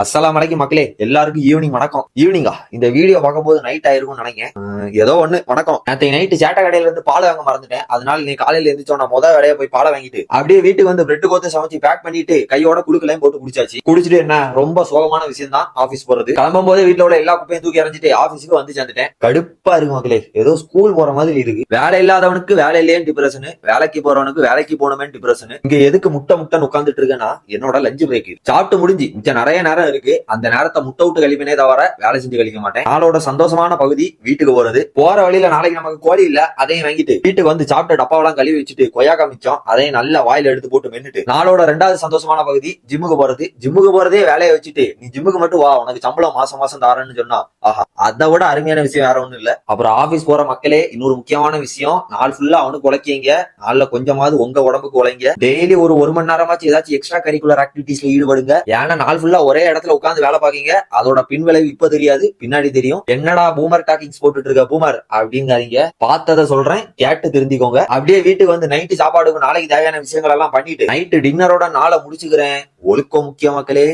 அஸ்ஸலாமு அலைக்கும் மக்களே, எல்லாருக்கும் ஈவினிங் வணக்கம். ஈவினிங்கா இந்த வீடியோ பார்க்கும்போது நைட் ஆயிருக்கும்னு நினைக்கிறேன். ஏதோ ஒண்ணு வணக்கம். நேற்று நைட்டு சேட்டை கடையில இருந்து பால் வாங்க மறந்துட்டேன். அதனால நீ காலையில எழுந்திரிச்சோன்னா மொதல் வேலையை போய் பாலை வாங்கிட்டு அப்படியே வீட்டுக்கு வந்து பிரெட் கோத்து சமைச்சு பேக் பண்ணிட்டு கையோட குடுக்கலையும் போட்டு குடிச்சாச்சு. குடிச்சிட்டு என்ன ரொம்ப சோகமான விஷயம் தான் ஆபீஸ் போறது. கிளம்பும் போதே வீட்டுல உள்ள எல்லா குப்பையும் தூக்கி எறிஞ்சிட்டு ஆபீஸுக்கு வந்து சேர்ந்துட்டேன். கடுப்பா இருக்கு மக்களே, ஏதோ ஸ்கூல் போற மாதிரி இருக்கு. வேலை இல்லாதவனுக்கு வேலை இல்லையே டிப்ரெஷன், வேலைக்கு போறவனுக்கு வேலைக்கு போகணுமே டிப்ரெஷன். இங்க எதுக்கு முட்டை உட்காந்துட்டு இருக்கேன்னா என்னோட லஞ்ச் பிரேக் சாப்பிட்டு முடிஞ்சு மிச்சம் நிறைய நேரம் இருக்கு. அந்த நேரத்தை முட்டை விட்டு கழிப்பினே தவிர வேலை செஞ்சு கழிக்க மாட்டேன். நாளோட சந்தோஷமான பகுதி வீட்டுக்கு போறது. போற வழியில நாளைக்கு நமக்கு கோழி இல்ல, அதையும் வாங்கிட்டு வீட்டுக்கு வந்து சாப்பிட்ட டப்பாவெல்லாம் கழுவி வச்சுட்டு கொய்யாக்கா மிச்சம் அதையும் நல்ல வாயில எடுத்து போட்டு மென்னுட்டு நாளோட ரெண்டாவது சந்தோஷமான பகுதி ஜிம்முக்கு போறது. ஜிம்முக்கு போறதே வேலையை வச்சுட்டு நீ ஜிம்முக்கு மட்டும் வா, உனக்கு சம்பளம் மாசம் மாசம் தாரேன்னு சொன்னா ஆஹா, அதை விட அருமையான விஷயம் வேற ஒண்ணும் இல்ல. அப்புறம் ஆபீஸ் போற மக்களே, இன்னொரு முக்கியமான விஷயம், நாள் ஃபுல்லா அவனுக்கு உழைக்கீங்க, நாள்ல கொஞ்சமாவது உங்க உடம்புக்கு உழைங்க. டெய்லி ஒரு மணி நேரமாச்சு ஏதாச்சும் எக்ஸ்ட்ரா கரிக்குலர் ஆக்டிவிட்டிஸ்ல ஈடுபடுங்க. ஏன்னா நாள் ஃபுல்லா ஒரே இடத்துல உட்காந்து வேலை பாக்கீங்க, அதோட பின் விளைவு இப்ப தெரியாது, பின்னாடி தெரியும். என்னடா பூமர் டாக்கிங்ஸ் போட்டுட்டு இருக்க பூமர் அப்படிங்காதீங்க, பார்த்ததை சொல்றேன், கேட்டு திருந்திக்கோங்க. அப்படியே வீட்டுக்கு வந்து நைட்டு சாப்பாடுக்கு நாளைக்கு தேவையான விஷயங்கள் எல்லாம் பண்ணிட்டு நைட்டு டின்னரோட நாளை முடிச்சுக்கிறேன். ஒழுக்கம் முக்கிய மக்களே.